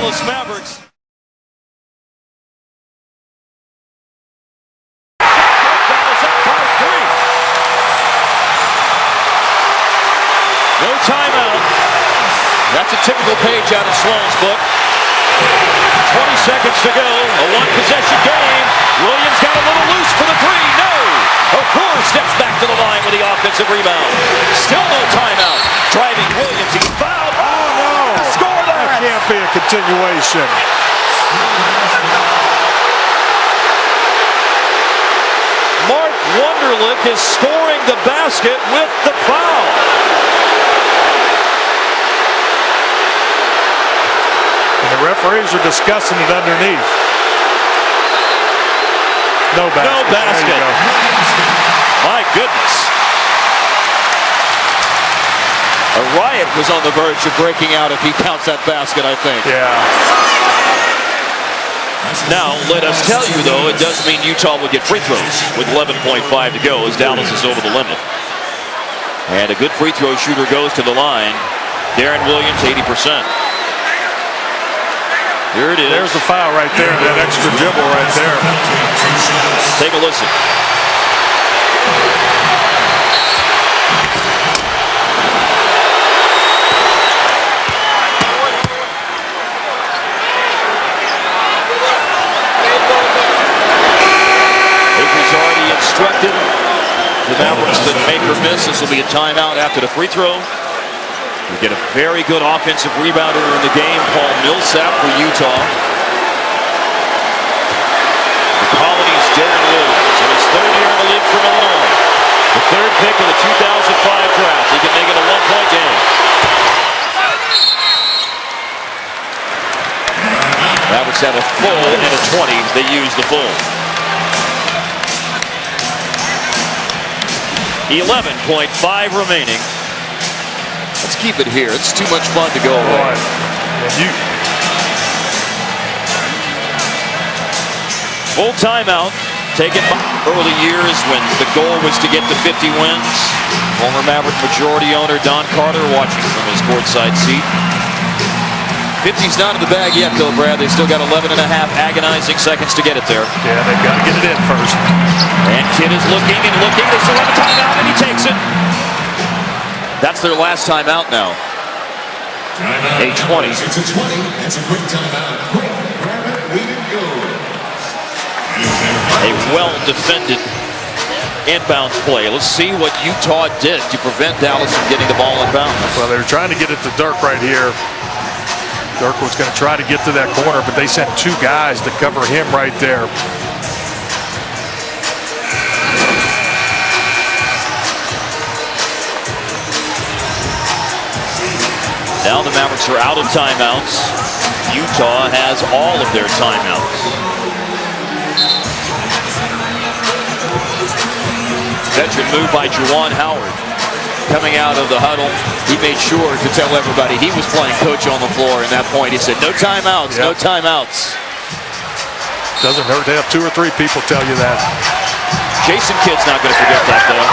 Dallas Mavericks. Dallas up by 3. No timeout. That's a typical page out of Sloan's book. 20 seconds to go. A one-possession game. Williams got a little loose for the 3. No. O'Connor steps back to the line with the offensive rebound. Still no timeout. Driving Williams. He's fouled. Oh, no. Score that. That can't be a continuation. Mark Wunderlich is scoring the basket with the foul. And the referees are discussing it underneath. No basket. No basket. My goodness. A riot was on the verge of breaking out if he counts that basket, I think. Yeah. Now, let us tell you, though, it does mean Utah will get free throws with 11.5 to go as Dallas is over the limit. And a good free throw shooter goes to the line. Darren Williams, 80%. Here it is. There's the foul right there, that extra dribble right there. Take a listen. Avery's already instructed the Mavericks that make or miss. This will be a timeout after the free throw. We get a very good offensive rebounder in the game, Paul Millsap for Utah. The Colony's Darren Williams in his third year in the league from Illinois. The third pick of the 2005 draft. He can make it a one-point game. Mavericks have a full and a 20. They use the full. 11.5 remaining. Let's keep it here. It's too much fun to go away. Full timeout taken by early years when the goal was to get to 50 wins. Former Maverick majority owner Don Carter watching from his courtside seat. 50's not in the bag yet, though, Brad. They still got 11 and a half agonizing seconds to get it there. Yeah, they've got to get it in first. And Kidd is looking and looking. They still have a timeout, and he takes it. That's their last timeout now. A 20. It's a 20. That's a quick timeout. Quick, grab it, lead it, go. A well-defended inbounds play. Let's see what Utah did to prevent Dallas from getting the ball inbounds. Well, they were trying to get it to Dirk right here. Dirk was going to try to get to that corner, but they sent 2 guys to cover him right there. Now the Mavericks are out of timeouts. Utah has all of their timeouts. Veteran move by Juwan Howard. Coming out of the huddle, he made sure to tell everybody he was playing coach on the floor. At that point, he said, no timeouts, no timeouts. Doesn't hurt to have 2 or 3 people tell you that. Jason Kidd's not going to forget that, though.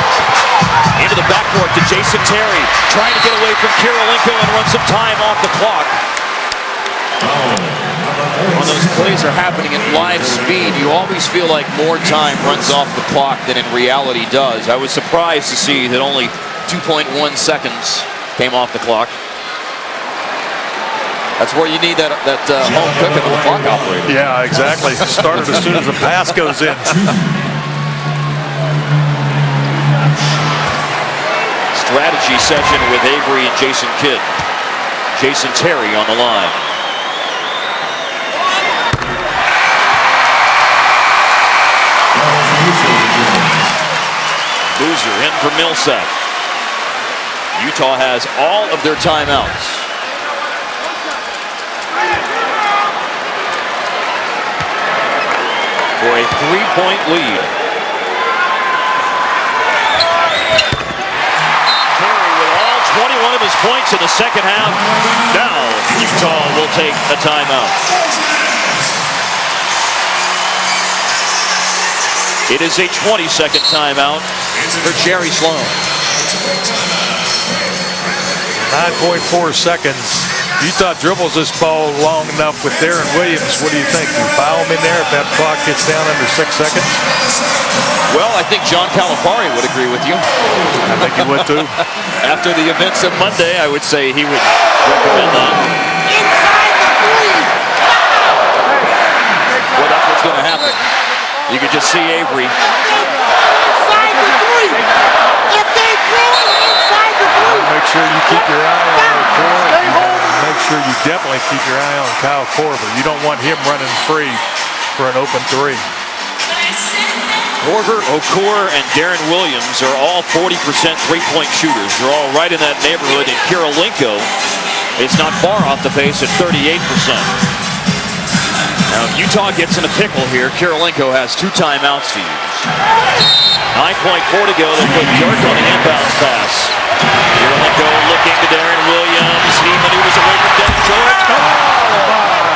Into the backcourt to Jason Terry, trying to get away from Kirilenko and run some time off the clock. When those plays are happening at live speed, you always feel like more time runs off the clock than in reality does. I was surprised to see that only 2.1 seconds came off the clock. That's where you need that home cooking of the clock operator. Yeah, exactly. Started as soon as the pass goes in. Strategy session with Avery and Jason Kidd. Jason Terry on the line. Boozer in for Millsap. Utah has all of their timeouts. For a 3-point lead. Terry with all 21 of his points in the second half. Now Utah will take a timeout. It is a 20-second timeout for Jerry Sloan. 9.4 seconds. Utah dribbles this ball long enough with Darren Williams. What do you think? You foul him in there if that clock gets down under 6 seconds? Well, I think John Calipari would agree with you. I think he would too. After the events of Monday, I would say he would recommend that. Well, that's what's going to happen. You can just see Avery. Make sure you keep your eye on Okor. Make sure you definitely keep your eye on Kyle Korver. You don't want him running free for an open three. Korver, Okor, and Darren Williams are all 40% three-point shooters. They're all right in that neighborhood. And Kirilenko is not far off the pace at 38%. Now, if Utah gets in a pickle here, Kirilenko has 2 timeouts to use. 9.4 to go. They put Dirk on the inbounds pass. Kirilenko looking to Darren Williams. He maneuvers away from Devin George.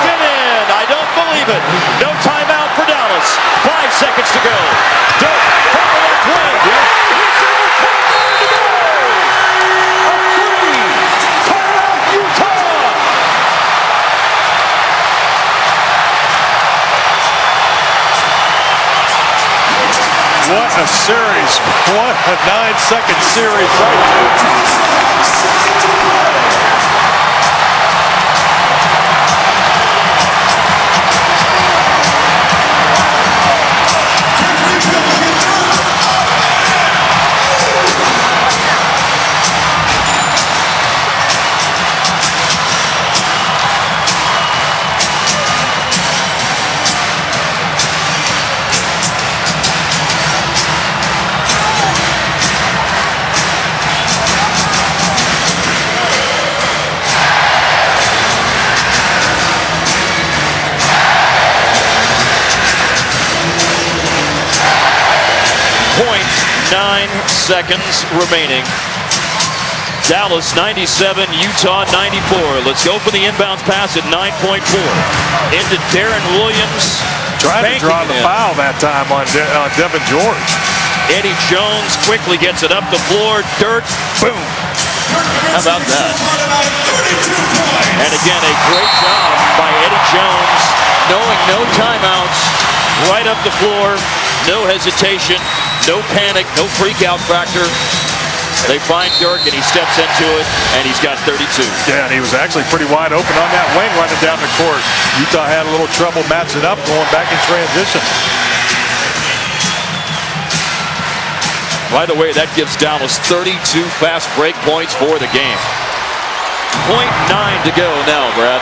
Get in! I don't believe it. No timeout for Dallas. 5 seconds to go. Dirk from the left wing. He's in the corner to go. A three. Timeout Utah. What a series. What a 9-second series right there. Seconds remaining. Dallas 97, Utah 94. Let's go for the inbounds pass at 9.4. Into Darren Williams. Trying to draw the foul that time on Devin George. Eddie Jones quickly gets it up the floor. Dirk, boom. How about that? And again, a great job by Eddie Jones, knowing no timeouts, right up the floor, no hesitation, no panic, no freak-out factor. They find Dirk, and he steps into it, and he's got 32. Yeah, and he was actually pretty wide open on that wing running down the court. Utah had a little trouble matching up, going back in transition. By the way, that gives Dallas 32 fast break points for the game. 0.9 to go now, Brad.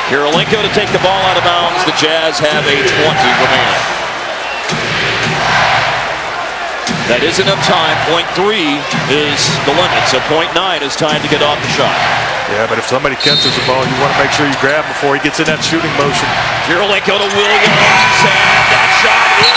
Kirilenko to take the ball out of bounds. The Jazz have a 20 remaining. That is enough time. 0.3 is the limit, so 0.9 is time to get off the shot. Yeah, but if somebody catches the ball, you want to make sure you grab before he gets in that shooting motion. Kirilenko to Williams, and that shot is